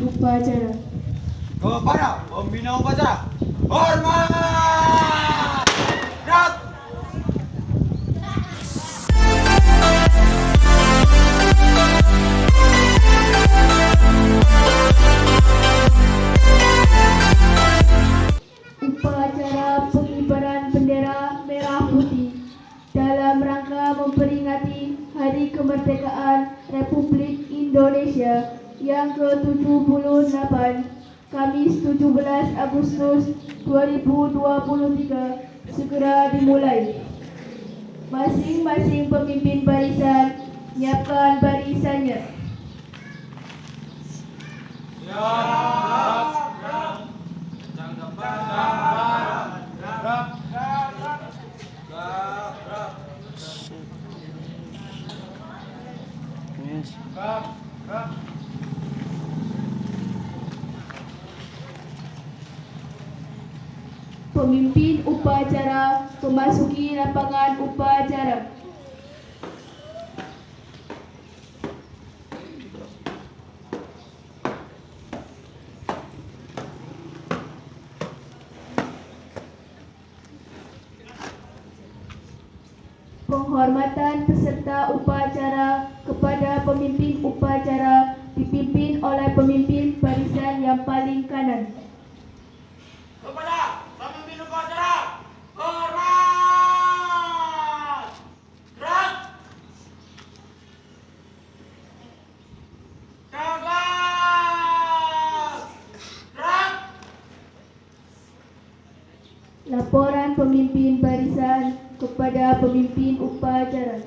upacara. Kepada pembina upacara, hormat! Gerak! Upacara pengibaran bendera merah putih dalam rangka memperingati Hari Kemerdekaan Republik Indonesia yang ke-78, Kamis 17 Agustus 2023 segera dimulai. Masing-masing pemimpin barisan menyiapkan barisannya. Pemimpin upacara memasuki lapangan upacara. Penghormatan peserta upacara kepada pemimpin upacara dipimpin oleh pemimpin barisan yang paling kanan. Kepada pemimpin upacara, hormat! Gerak! Tegak! Gerak! Laporan pemimpin barisan kepada pemimpin upacara.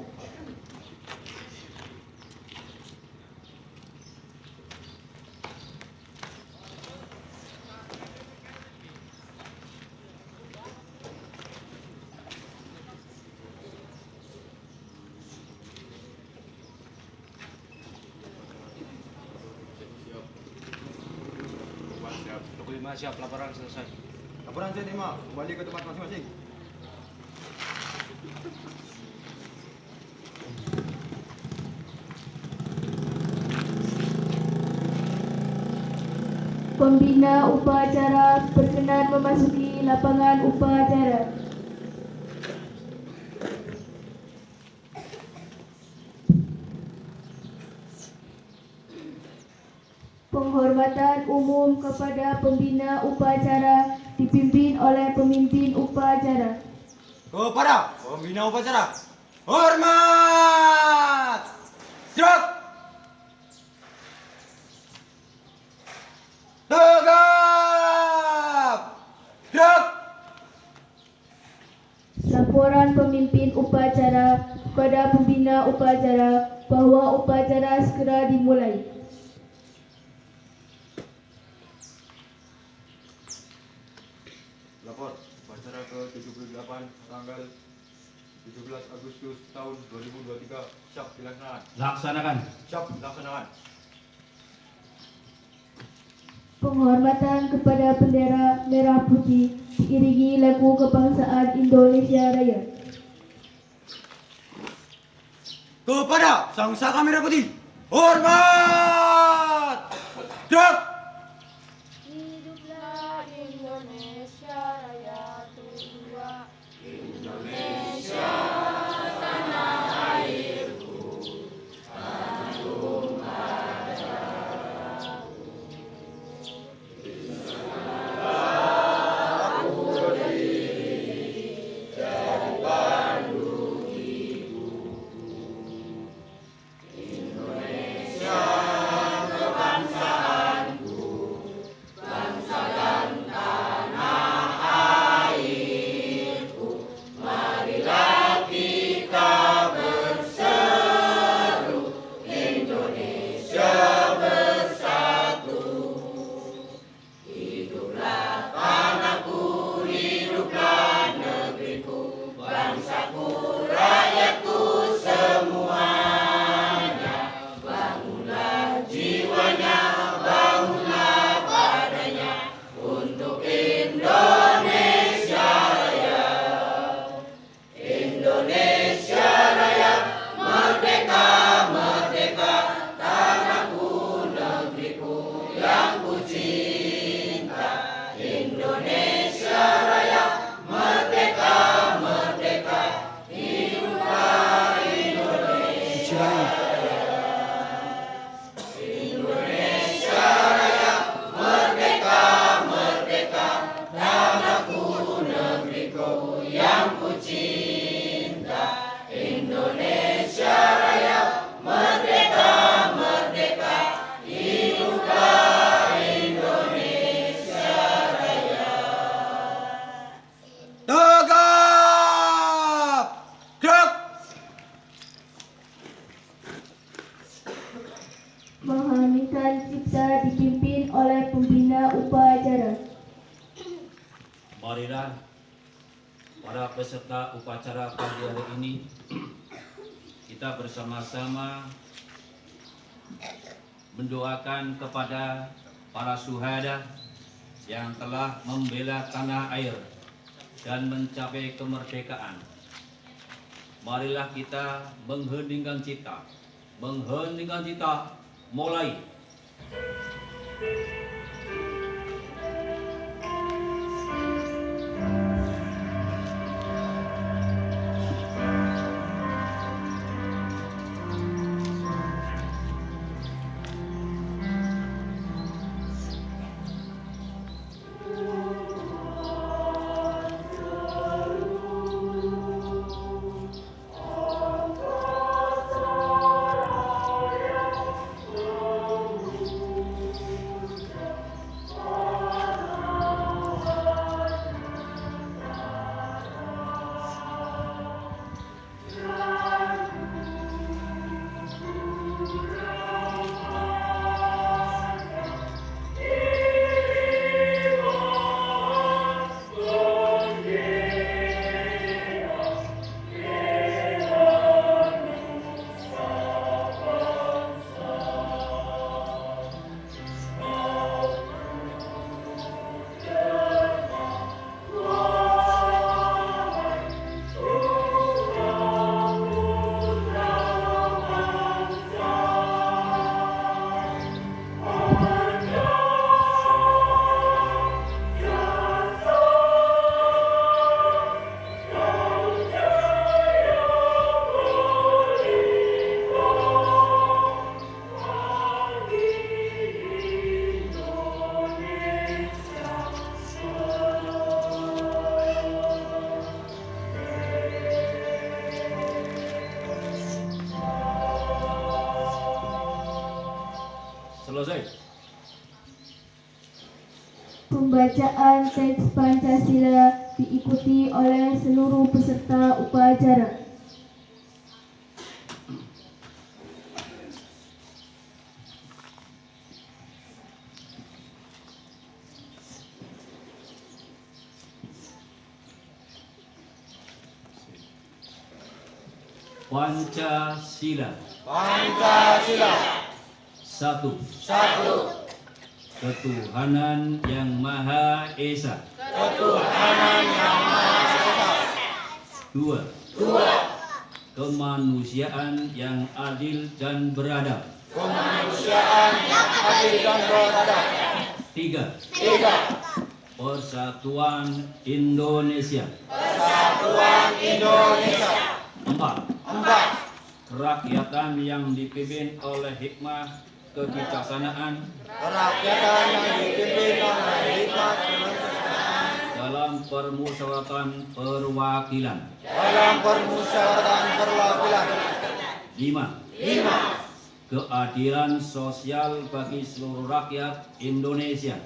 Siap. 25 siap, laporan selesai. Laporan saya terima, kembali ke tempat masing-masing. Pembina upacara berkenan memasuki lapangan upacara. Penghormatan umum kepada pembina upacara dipimpin oleh pemimpin upacara. Kepada pembina upacara, hormat! Gerak! Tegak! Gerak! Laporan pemimpin upacara kepada pembina upacara bahwa upacara segera dimulai. Lapor upacara ke-78 tanggal 17 Agustus tahun 2023 siap dilaksanakan. Laksanakan. Siap dilaksanakan. Penghormatan kepada bendera merah putih diiringi lagu kebangsaan Indonesia Raya. Kepada Sang Saka Merah Putih, hormat! Gerak! Hiduplah Indonesia Raya tua. marilah para peserta upacara pagi hari ini kita bersama-sama mendoakan kepada para syuhada yang telah membela tanah air dan mencapai kemerdekaan. Marilah kita mengheningkan cita, mulai. Selesai. Pembacaan teks Pancasila diikuti oleh seluruh peserta upacara. Pancasila. Satu. Ketuhanan yang Maha Esa. Dua. Kemanusiaan yang adil dan beradab. Tiga. Persatuan Indonesia. Empat. Kerakyatan yang dipimpin oleh hikmah kebijaksanaan dalam permusyawaratan perwakilan. Lima. Keadilan sosial bagi seluruh rakyat Indonesia.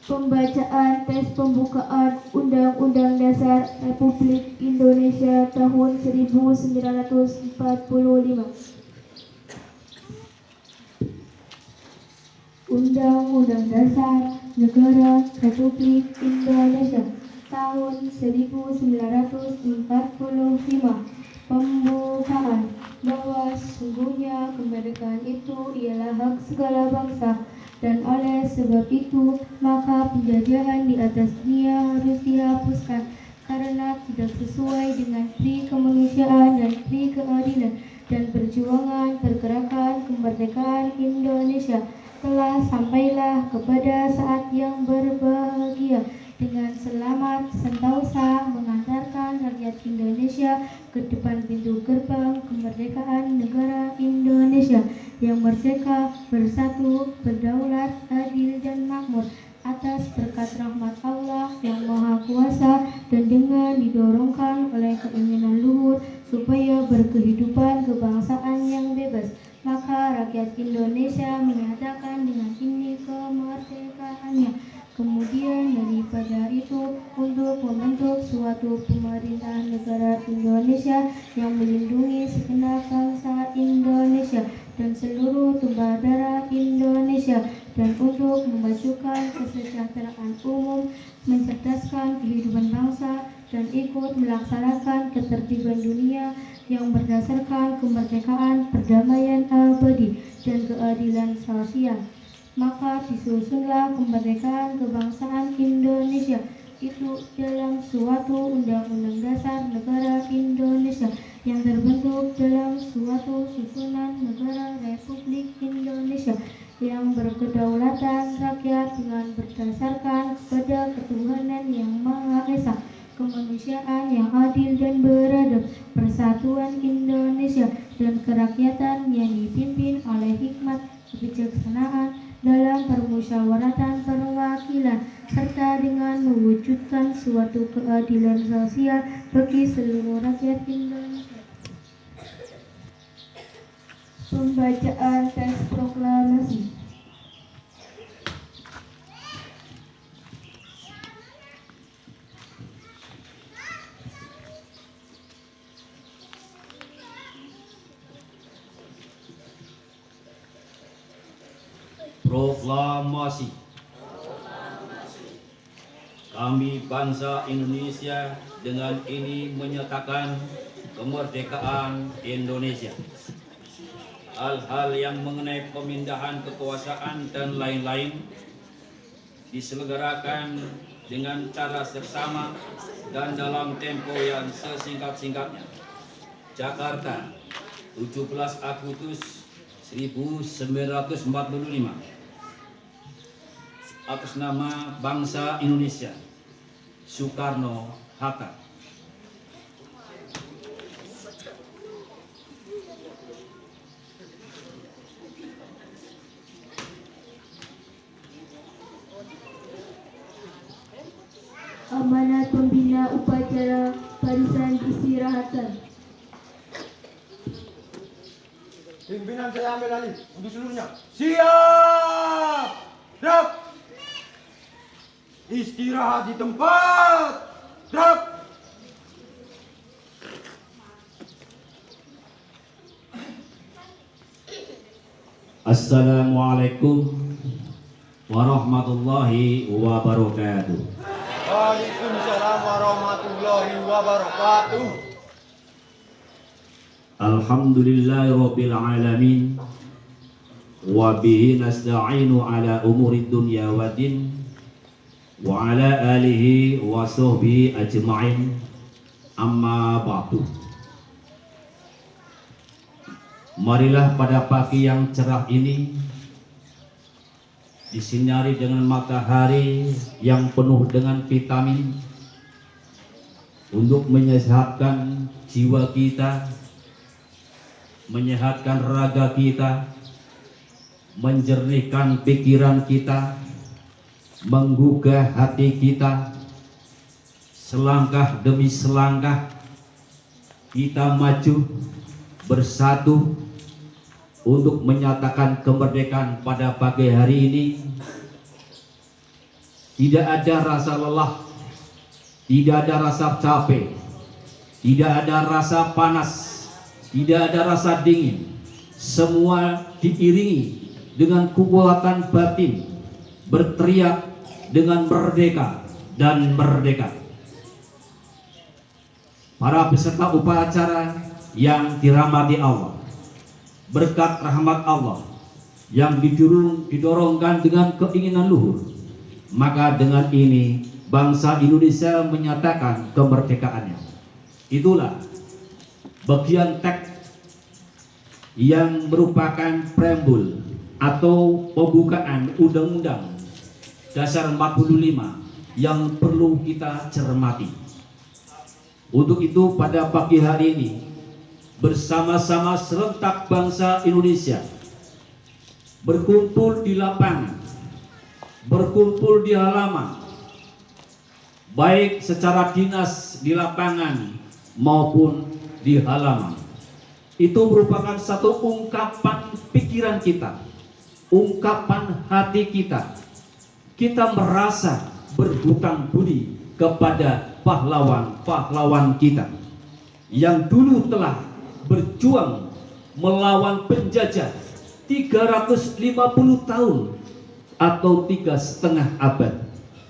Pembacaan teks pembukaan Undang-Undang Dasar Republik Indonesia tahun 1945. Undang-Undang Dasar Negara Republik Indonesia tahun 1945. Pembukaan bahwa sesungguhnya kemerdekaan itu ialah hak segala bangsa, dan oleh sebab itu maka penjajahan di atas dunia harus dihapuskan karena tidak sesuai dengan pri kemanusiaan dan pri keadilan, dan perjuangan pergerakan kemerdekaan Indonesia telah sampailah kepada saat yang berbahagia dengan selamat sentosa mengantarkan rakyat Indonesia ke depan pintu gerbang kemerdekaan negara Indonesia yang merdeka, bersatu, berdaulat, adil dan makmur atas berkat rahmat Allah yang Maha Kuasa, dan dengan didorongkan oleh keinginan luhur supaya berkehidupan kebangsaan yang bebas, maka rakyat Indonesia menyatakan dengan ini kemerdekaannya. Kemudian dari daripada itu untuk membentuk suatu pemerintah negara Indonesia yang melindungi segenap bangsa Indonesia dan seluruh tumpah darah Indonesia, dan untuk memajukan kesejahteraan umum, mencerdaskan kehidupan bangsa, dan ikut melaksanakan ketertiban dunia yang berdasarkan kemerdekaan, perdamaian abadi, dan keadilan sosial. Maka disusunlah kemerdekaan kebangsaan Indonesia itu dalam suatu undang-undang dasar negara Indonesia yang terbentuk dalam suatu susunan negara Republik Indonesia yang berkedaulatan rakyat dengan berdasarkan kepada ketuhanan yang Maha Esa, kemanusiaan yang adil dan beradab, persatuan Indonesia, dan kerakyatan yang dipimpin oleh hikmat kebijaksanaan dalam permusyawaratan perwakilan, serta dengan mewujudkan suatu keadilan sosial bagi seluruh rakyat Indonesia. Pembacaan teks proklamasi. Proklamasi. Kami bangsa Indonesia dengan ini menyatakan kemerdekaan Indonesia. Hal-hal yang mengenai pemindahan kekuasaan dan lain-lain diselenggarakan dengan cara seksama dan dalam tempo yang sesingkat-singkatnya. Jakarta, 17 Agustus 1945. Atas nama bangsa Indonesia, Soekarno-Hatta. Amanat pembina upacara barisan istirahatan. Pimpinan saya ambil alih untuk seluruhnya. Siap! Gerak! Istirahat di tempat! Gerak! Assalamualaikum warahmatullahi wabarakatuh. Waalaikumsalam warahmatullahi wabarakatuh. Alhamdulillahirabbil alamin. Wa bihi nasta'inu ala umuri dunya waddin. Wa ala alihi wa sahbihi ajma'in. Amma ba'du. Marilah pada pagi yang cerah ini disinari dengan matahari yang penuh dengan vitamin untuk menyehatkan jiwa kita, menyehatkan raga kita, menjernihkan pikiran kita, menggugah hati kita. Selangkah demi selangkah kita maju bersatu untuk menyatakan kemerdekaan pada pagi hari ini. Tidak ada rasa lelah, tidak ada rasa capek, tidak ada rasa panas, tidak ada rasa dingin. Semua diiringi dengan kekuatan batin, berteriak dengan merdeka dan merdeka. Para peserta upacara yang dirahmati Allah, berkat rahmat Allah yang didorongkan dengan keinginan luhur, maka dengan ini bangsa Indonesia menyatakan kemerdekaannya. Itulah bagian teks yang merupakan preambul atau pembukaan Undang-Undang Dasar 45 yang perlu kita cermati. Untuk itu pada pagi hari ini bersama-sama serentak bangsa Indonesia berkumpul di lapangan, berkumpul di halaman, baik secara dinas di lapangan maupun di halaman. Itu merupakan satu ungkapan pikiran kita, ungkapan hati kita. Kita merasa berhutang budi kepada pahlawan-pahlawan kita yang dulu telah berjuang melawan penjajah 350 tahun atau 3,5 abad.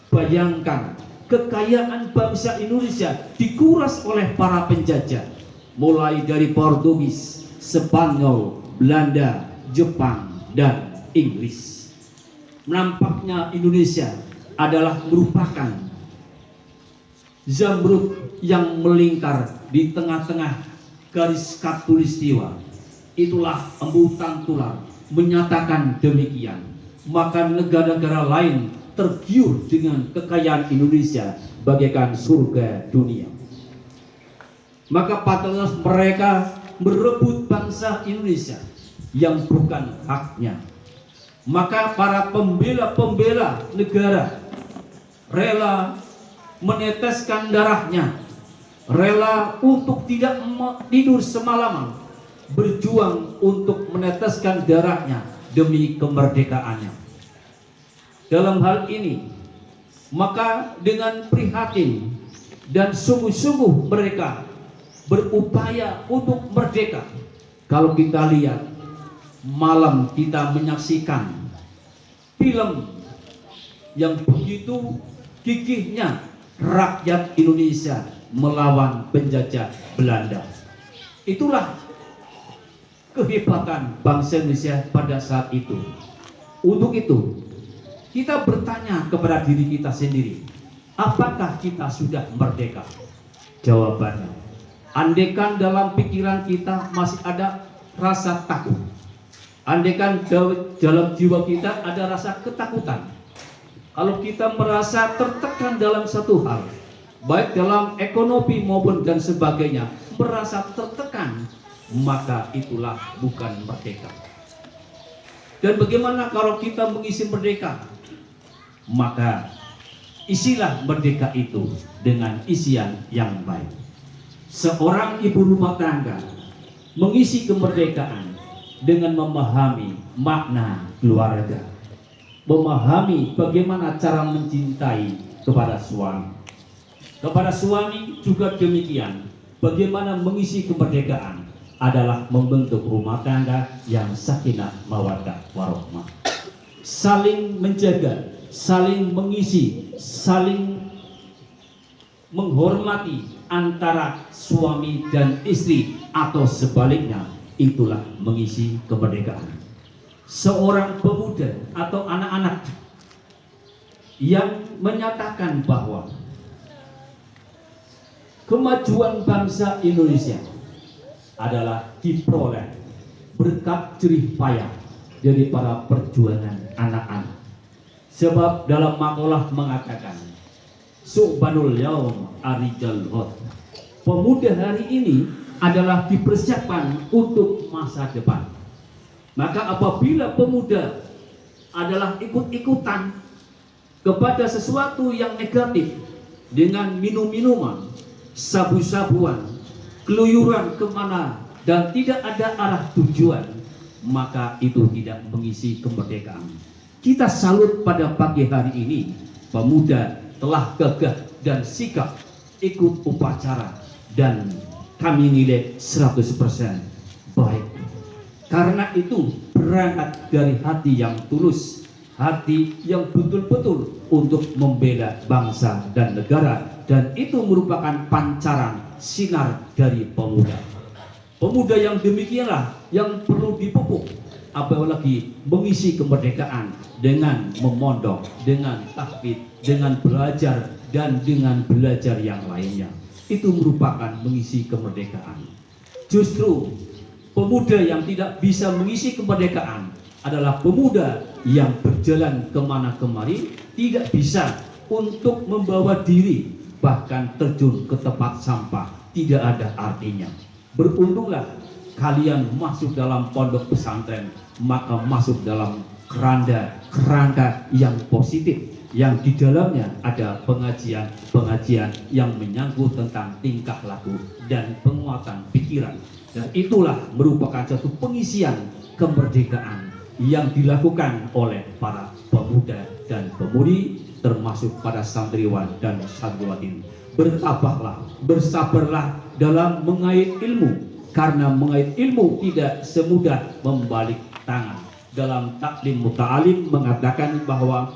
Bayangkan kekayaan bangsa Indonesia dikuras oleh para penjajah, mulai dari Portugis, Spanyol, Belanda, Jepang, dan Inggris. Nampaknya Indonesia adalah merupakan zamrud yang melingkar di tengah-tengah garis khatulistiwa. Itulah Empu Tantular menyatakan demikian. Maka negara-negara lain tergiur dengan kekayaan Indonesia bagaikan surga dunia. Maka patutlah mereka merebut bangsa Indonesia yang bukan haknya. Maka para pembela-pembela negara rela meneteskan darahnya, rela untuk tidak tidur semalaman, berjuang untuk meneteskan darahnya demi kemerdekaannya. Dalam hal ini, maka dengan prihatin dan sungguh-sungguh mereka berupaya untuk merdeka. Kalau kita lihat, malam kita menyaksikan film yang begitu gigihnya rakyat Indonesia melawan penjajah Belanda. Itulah kehebatan bangsa Indonesia pada saat itu. Untuk itu, kita bertanya kepada diri kita sendiri, apakah kita sudah merdeka? Jawabannya, andaikan dalam pikiran kita masih ada rasa takut, andaikan dalam jiwa kita ada rasa ketakutan, kalau kita merasa tertekan dalam satu hal, baik dalam ekonomi maupun dan sebagainya, merasa tertekan, maka itulah bukan merdeka. Dan bagaimana kalau kita mengisi merdeka? Maka isilah merdeka itu dengan isian yang baik. Seorang ibu rumah tangga mengisi kemerdekaan dengan memahami makna keluarga, memahami bagaimana cara mencintai kepada suami. Kepada suami juga demikian, bagaimana mengisi kemerdekaan adalah membentuk rumah tangga yang sakinah mawaddah warahmah, saling menjaga, saling mengisi, saling menghormati antara suami dan istri atau sebaliknya. Itulah mengisi kemerdekaan. Seorang pemuda atau anak-anak yang menyatakan bahwa kemajuan bangsa Indonesia adalah diperoleh berkat jerih payah dari para perjuangan anak-anak. Sebab dalam makalah mengatakan, Su'banul yaum arijal hot. Pemuda hari ini adalah dipersiapkan untuk masa depan. Maka apabila pemuda adalah ikut-ikutan kepada sesuatu yang negatif dengan minum-minuman, sabu-sabuan, keluyuran kemana dan tidak ada arah tujuan, maka itu tidak mengisi kemerdekaan. Kita salut pada pagi hari ini, pemuda telah gagah dan sikap ikut upacara dan kami nilai 100% baik. Karena itu berangkat dari hati yang tulus, hati yang betul-betul untuk membela bangsa dan negara, dan itu merupakan pancaran sinar dari pemuda. Pemuda yang demikianlah yang perlu dipupuk, apalagi mengisi kemerdekaan dengan memondok, dengan tahfidz, dengan belajar dan dengan belajar yang lainnya. Itu merupakan mengisi kemerdekaan. Justru pemuda yang tidak bisa mengisi kemerdekaan adalah pemuda yang berjalan kemana kemari, tidak bisa untuk membawa diri, bahkan terjun ke tempat sampah, tidak ada artinya. Beruntunglah kalian masuk dalam pondok pesantren, maka masuk dalam kerangka yang positif, yang di dalamnya ada pengajian yang menyangkut tentang tingkah laku dan penguatan pikiran. Dan itulah merupakan satu pengisian kemerdekaan yang dilakukan oleh para pemuda dan pemudi termasuk pada santriwan dan santriwati. Bertabahlah, bersabarlah dalam mengait ilmu, karena mengait ilmu tidak semudah membalik tangan. Dalam taklim muta'alim mengatakan bahwa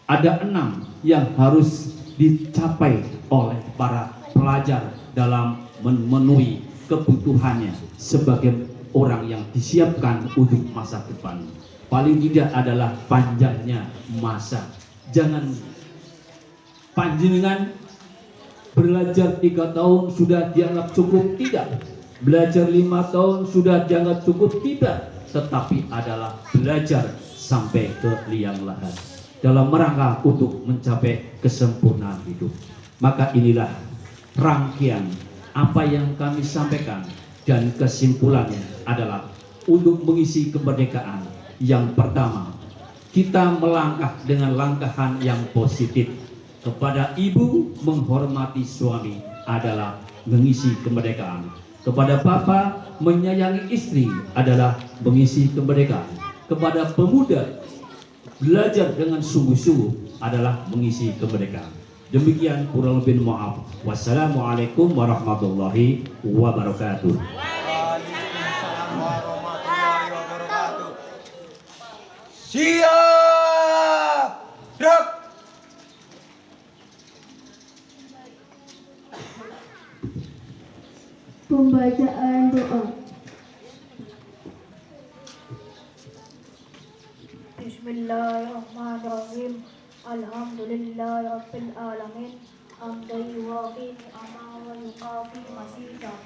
ada 6 yang harus dicapai oleh para pelajar dalam memenuhi kebutuhannya sebagai orang yang disiapkan untuk masa depan. Paling tidak adalah panjangnya masa. Jangan panjenengan belajar 3 tahun sudah dianggap cukup, tidak. Belajar 5 tahun sudah dianggap cukup, tidak. Tetapi adalah belajar sampai ke liang lahat dalam rangka untuk mencapai kesempurnaan hidup. Maka inilah rangkaian apa yang kami sampaikan, dan kesimpulannya adalah untuk mengisi kemerdekaan. Yang pertama, kita melangkah dengan langkahan yang positif. Kepada ibu, menghormati suami adalah mengisi kemerdekaan. Kepada bapak, menyayangi istri adalah mengisi kemerdekaan. Kepada pemuda, belajar dengan sungguh-sungguh adalah mengisi kemerdekaan. Demikian kurang lebih, maaf. Wassalamualaikum warahmatullahi wabarakatuh. Waalaikumsalam warahmatullahi wabarakatuh. Siap! Gerak! Pembacaan doa. Bismillahirrahmanirrahim. Alhamdulillahirabbil alamin. Hamdan yuwafi ni'amahu wa yukafi masyidah.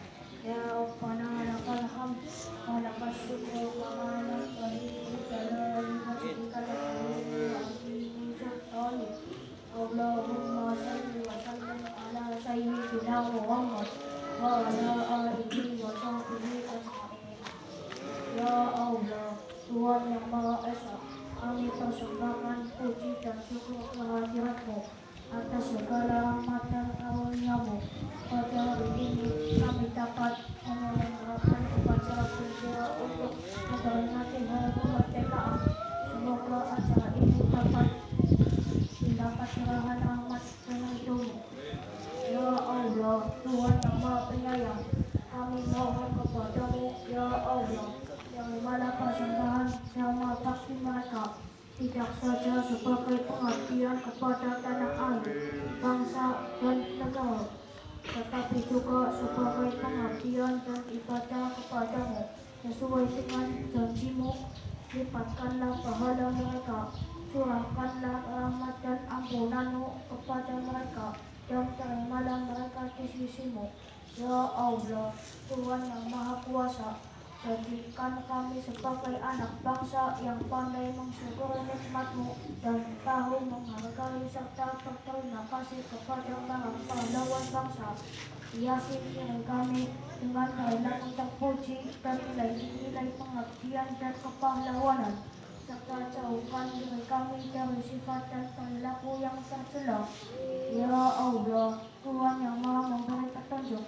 Ya Rabbana lakal hamd wa lakas syukru wa ma nasta'iinu jalali wajhikal karim wa azimi sultanik. Allahumma salli wa sallim ala sayyidina Muhammad wa ala alihi wa sahbihi ajma'in. Ya Allah, Tuhan yang Maha Esa, kami persembahkan puji dan syukur kehadirat-Mu atas segala rahmat dan karunia-Mu. Pada hari ini kami dapat menyelenggarakan upacara bendera untuk memperingati hari kemerdekaan. Semoga acara ini dapat mendapat curahan rahmat dan ridho-Mu. Ya Allah, Tuhan yang Maha Penyayang, kami mohon kepada-Mu, ya Allah, yang mana persembahan sama bakti mereka tidak saja sebagai pengabdian kepada tanah air, bangsa dan negara, tetapi juga sebagai pengabdian dan ibadah kepada-Mu. Sesuai dengan janji-Mu, lipatkanlah pahala mereka, curahkanlah rahmat dan ampunan-Mu kepada mereka, dan terimalah mereka di sisi-Mu. Ya Allah, Tuhan yang Maha Kuasa, jadikan kami sebagai anak bangsa yang pandai mensyukuri nikmat-Mu dan tahu menghargai serta berterima kasih kepada para pahlawan bangsa. Hiasi diri kami dengan kainan terpuji dan nilai-nilai pengabdian dan kepahlawanan, serta jauhkan diri kami dari sifat dan perilaku yang tercela. Ya Allah, Tuhan yang Maha memberi petunjuk,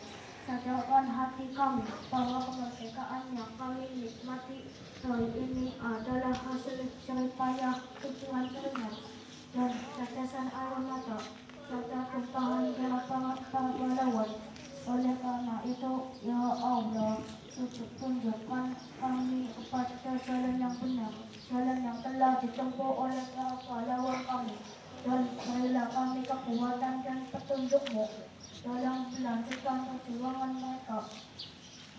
sadarkan hati kami bahwa kemerdekaan yang kami nikmati hari ini adalah hasil jerih payah, perjuangan keringat, dan tetesan air mata, serta tumpahan darah para pahlawan. Oleh karena itu, ya Allah, tunjukkan kami kepada jalan yang benar, jalan yang telah ditempuh oleh para pahlawan kami, dan berilah kami kekuatan dan petunjuk-Mu dalam melanjutkan perjuangan mereka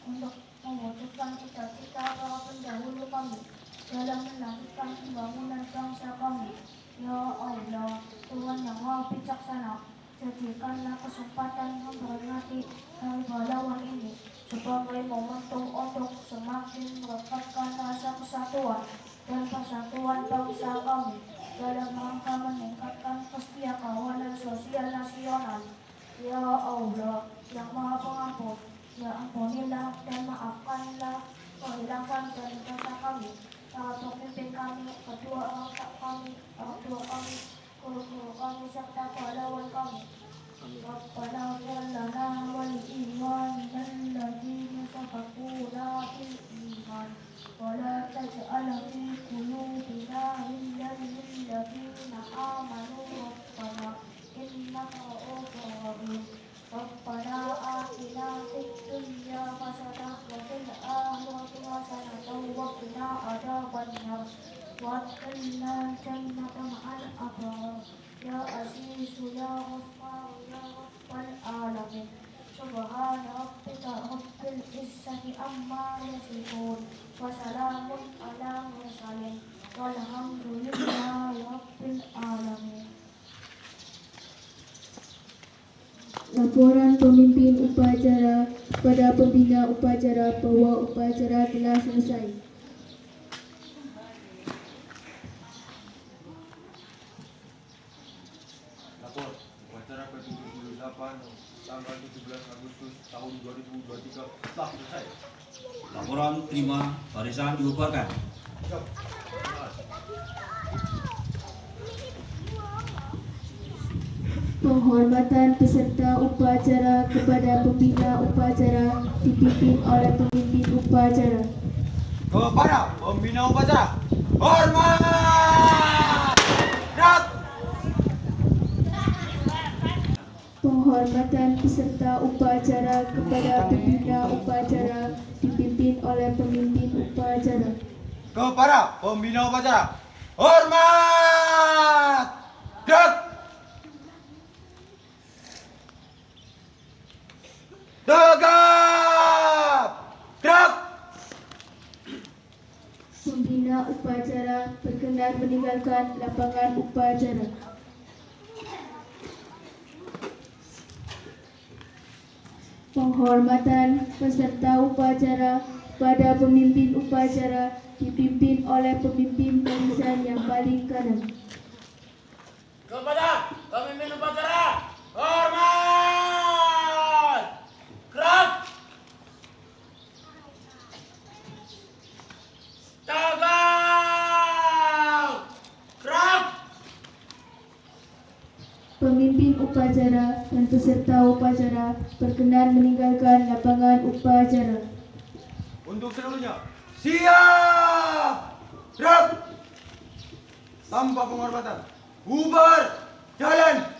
untuk mewujudkan cita-cita para pendahulu kami dalam melanjutkan pembangunan bangsa kami. Ya Allah, Tuhan yang Maha Bijaksana, jadikanlah kesempatan memperingati hari pahlawan ini sebagai momentum untuk semakin merekatkan rasa kesatuan dan persatuan bangsa kami dalam rangka meningkatkan kesetaraan sosial nasional. Ya Allah, yang Maha Pengampun, ya ampunilah dan maafkanlah kehilafan dan dosa kami, para pemimpin kami, kedua orang tua kami, guru-guru kami, serta pahlawan kami. Rabbana ighfir lana wa li ikhwanina alladziina sabaquna bil iman wa la taj'al fi qulubina ghillan lil ladziina aamanu أبرار يا عزيز يا غفار يا رب العالمين سبحان ربك رب العزة عما يصفون وسلام على المرسلين والحمد لله رب العالمين. Laporan pemimpin upacara pada pembina upacara bahwa upacara telah selesai. Lapor upacara ke-78 tanggal 17 Agustus tahun 2023 telah selesai. Laporan terima, barisan dibubarkan. Siap. Penghormatan peserta upacara kepada pembina upacara dipimpin oleh pemimpin upacara. Kepada pembina upacara, hormat! Gerak! Penghormatan peserta upacara kepada pembina upacara dipimpin oleh pemimpin upacara. Kepada pembina upacara, hormat! Gerak! Tegap! Gerak! Pembina upacara berkenan meninggalkan lapangan upacara. Penghormatan peserta upacara pada pemimpin upacara dipimpin oleh pemimpin barisan yang paling kanan. Kepada pemimpin upacara, hormat! Gerak! Tegak! Gerak! Pemimpin upacara dan peserta upacara berkenan meninggalkan lapangan upacara. Untuk seluruhnya, siap! Gerak! Tanpa penghormatan, bubar! Jalan!